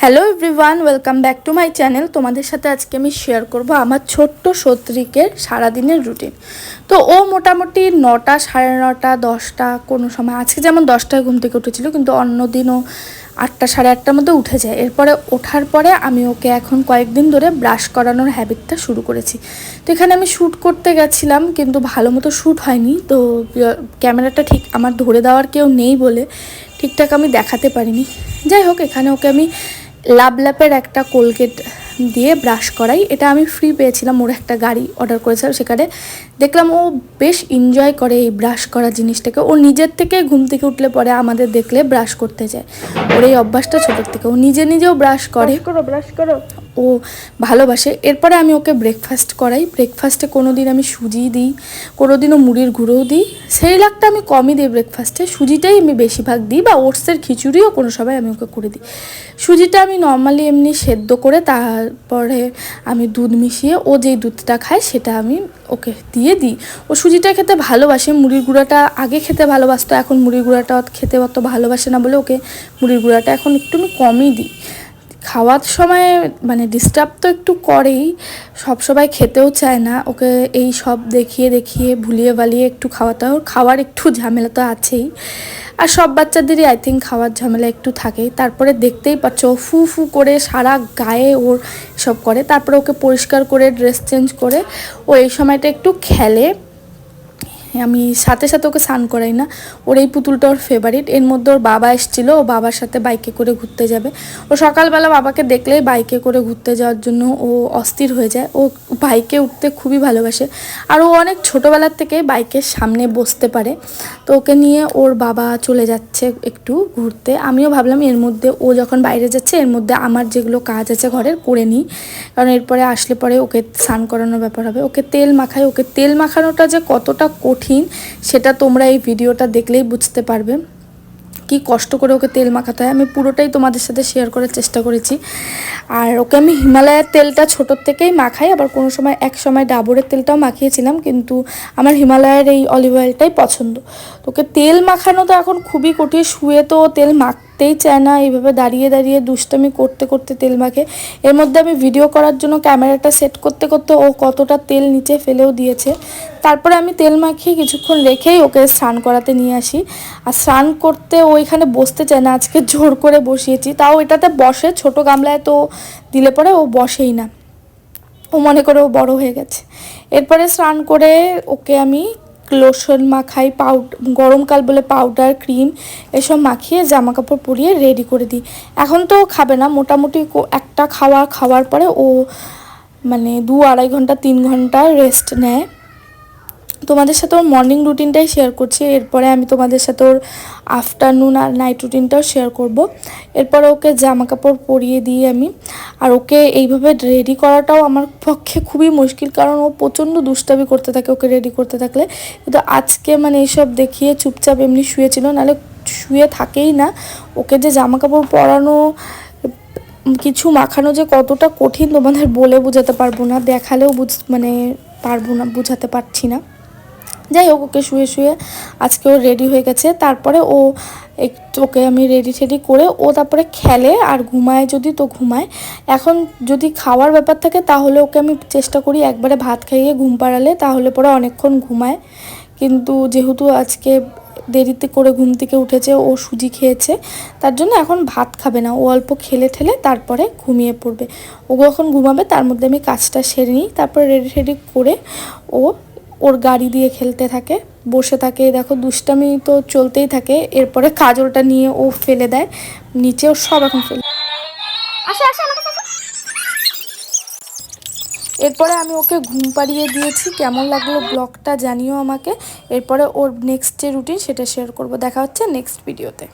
Hello everyone, welcome back to my channel. তোমাদের সাথে আজকে আমি শেয়ার করব আমার ছোট্ট সত্রিকের সারাদিনের রুটিন। তো ও মোটামুটি 9টা, 9:30, 10টা, কোনো সময় আজকে যেমন 10টায় ঘুম থেকে উঠেছিল, কিন্তু অন্য দিনও 8টা, 8:30টার মধ্যে উঠে যায়। এরপরে ওঠার পরে আমি ওকে এখন কয়েকদিন ধরে ব্রাশ করানোর হ্যাবিটটা শুরু করেছি। তো এখানে আমি শ্যুট করতে গেছিলাম, কিন্তু ভালো মতো শ্যুট হয়নি। তো ক্যামেরাটা ঠিক আমার ধরে দেওয়ার কেউ নেই বলে ঠিকঠাক আমি দেখাতে পারিনি। যাই হোক, এখানে ওকে আমি লাভল্যাপের একটা কোলগেট দিয়ে ব্রাশ করাই। এটা আমি ফ্রি পেয়েছিলাম, ওর একটা গাড়ি অর্ডার করেছিলাম, সেখানে দেখলাম ও বেশ এনজয় করে এই ব্রাশ করা জিনিসটাকে। ও নিজের থেকে ঘুম থেকে উঠলে পরে আমাদের দেখলে ব্রাশ করতে যায়। ওর এই অভ্যাসটা ছোটোর থেকে, ও নিজেও ব্রাশ করে। ব্রাশ করো, ও ভালোবাসে। এরপরে আমি ওকে ব্রেকফাস্ট করাই। ব্রেকফাস্টে কোনো দিন আমি সুজি দিই, কোনো দিনও মুড়ির গুঁড়োও দিই। সেরেলাকটা আমি কমই দিই ব্রেকফাস্টে, সুজিটাই আমি বেশিরভাগ দিই, বা ওটসের খিচুড়িও কোনো সময় আমি ওকে করে দিই। সুজিটা আমি নর্মালি এমনি সেদ্ধ করে তারপরে আমি দুধ মিশিয়ে, ও যেই দুধটা খায় সেটা আমি ওকে দিয়ে দিই। ও সুজিটা খেতে ভালোবাসে, মুড়ির গুঁড়াটা আগে খেতে ভালোবাসতো, এখন মুড়ির গুঁড়াটা খেতে অত ভালোবাসে না বলে ওকে মুড়ির গুঁড়াটা এখন একটু আমি কমই দিই। খাওয়ার সময় মানে ডিস্টার্ব তো একটু করেই, সব সবাই খেতেও চায় না। ওকে এই সব দেখিয়ে ভুলিয়ে বালিয়ে একটু খাওয়ার একটু ঝামেলা তো আছেই। আর সব বাচ্চাদেরই আই থিঙ্ক খাওয়ার ঝামেলা একটু থাকেই। তারপরে দেখতেই পাচ্ছ ও ফু ফু করে সারা গায়ে ওর সব করে। তারপরে ওকে পরিষ্কার করে ড্রেস চেঞ্জ করে ও এই সময়টা একটু খেলে। আমি সাথে ওকে স্নান করাই না। ওর এই পুতুলটা ওর ফেভারিট। এর মধ্যে ওর বাবা এসেছিলো, ও বাবার সাথে বাইকে করে ঘুরতে যাবে। ও সকালবেলা বাবাকে দেখলেই বাইকে করে ঘুরতে যাওয়ার জন্য ও অস্থির হয়ে যায়। ও বাইকে উঠতে খুবই ভালোবাসে, আর ও অনেক ছোটোবেলার থেকে বাইকের সামনে বসতে পারে। তো ওকে নিয়ে ওর বাবা চলে যাচ্ছে একটু ঘুরতে। আমিও ভাবলাম এর মধ্যে ও যখন বাইরে যাচ্ছে, এর মধ্যে আমার যেগুলো কাজ আছে ঘরের করে নিই, কারণ এরপরে আসলে পরে ওকে স্নান করানোর ব্যাপার হবে। ওকে তেল মাখাই। ওকে তেল মাখানোটা যে কতটা কঠিন সেটা তোমরা এই ভিডিওটা দেখলেই বুঝতে পারবে, কি কষ্ট করে ওকে তেল মাখাতে হয়। আমি পুরোটাই তোমাদের সাথে শেয়ার করার চেষ্টা করেছি। আর ওকে আমি হিমালয়ের তেলটা ছোটোর থেকেই মাখাই, আবার কোনো সময় এক সময় ডাবরের তেলটাও মাখিয়েছিলাম, কিন্তু আমার হিমালয়ের এই অলিভ অয়েলটাই পছন্দ। তো ওকে তেল মাখানো তো এখন খুবই কঠিন। শুয়ে তো তেল মাখতেই চায় না, এইভাবে দাঁড়িয়ে দুষ্টামি করতে তেল মাখে। এর মধ্যে আমি ভিডিও করার জন্য ক্যামেরাটা সেট করতে ও কতটা তেল নিচে ফেলেও দিয়েছে। তারপরে আমি তেল মাখিয়ে কিছুক্ষণ রেখেই ওকে স্নান করাতে নিয়ে আসি। আর স্নান করতে ও এখানে বসতে চায় না, আজকে জোর করে বসিয়েছি। তাও এটাতে বসে, ছোট গামলায় তো দিলে পরে ও বসেই না, ও মনে করে ও বড় হয়ে গেছে। এরপরে স্নান করে ওকে আমি লোশন মাখাই, গরমকাল বলে পাউডার, ক্রিম এসব মাখিয়ে জামা কাপড় পরিয়ে রেডি করে দিই। এখন তো খাবে না, মোটামুটি একটা খাওয়ার পরে ও মানে 2-2.5 ঘন্টা 3 ঘন্টা রেস্ট নেয়। তোমাদের সাথে ওর মর্নিং রুটিনটাই শেয়ার করছি। এরপরে আমি তোমাদের সাথে ওর আফটারনুন আর নাইট রুটিনটাও শেয়ার করব। এরপরে ওকে জামা কাপড় পরিয়ে দিই আমি। আর ওকে এইভাবে রেডি করাটাও আমার পক্ষে খুবই মুশকিল, কারণ ও প্রচণ্ড দুষ্টামি করতে থাকে ওকে রেডি করতে থাকলে। কিন্তু আজকে মানে এইসব দেখিয়ে চুপচাপ এমনি শুয়েছিল, নাহলে শুয়ে থাকেই না। ওকে যে জামা কাপড় পরানো, কিছু মাখানো যে কতটা কঠিন তোমাদের বলে বোঝাতে পারবো না, দেখালেও পারবো না, বোঝাতে পারছি না। যাই হোক, ওকে শুয়ে আজকে ও রেডি হয়ে গেছে। তারপরে ওকে আমি রেডি করে ও তারপরে খেলে আর ঘুমায়, যদি তো ঘুমায়। এখন যদি খাওয়ার ব্যাপার থাকে তাহলে ওকে আমি চেষ্টা করি একবারে ভাত খাইয়ে ঘুম পাড়ালে, তাহলে পরে অনেকক্ষণ ঘুমায়। কিন্তু যেহেতু আজকে দেরিতে করে ঘুম থেকে উঠেছে, ও সুজি খেয়েছে, তার জন্য এখন ভাত খাবে না। ও অল্প খেলে তারপরে ঘুমিয়ে পড়বে। ও যখন ঘুমাবে তার মধ্যে আমি কাজটা সেরে নিই। তারপরে রেডি করে ওর গাড়ি দিয়ে খেলতে থাকে, বসে থাকে। দেখো দুষ্টামি তো চলতেই থাকে। এরপরে কাজলটা নিয়ে ও ফেলে দেয় নিচে, ও সব এখন ফেলে। এরপরে আমি ওকে ঘুম পাড়িয়ে দিয়েছি। কেমন লাগলো ব্লগটা জানিও আমাকে। এরপরে ওর নেক্সট যে রুটিন সেটা শেয়ার করব। দেখা হচ্ছে নেক্সট ভিডিওতে।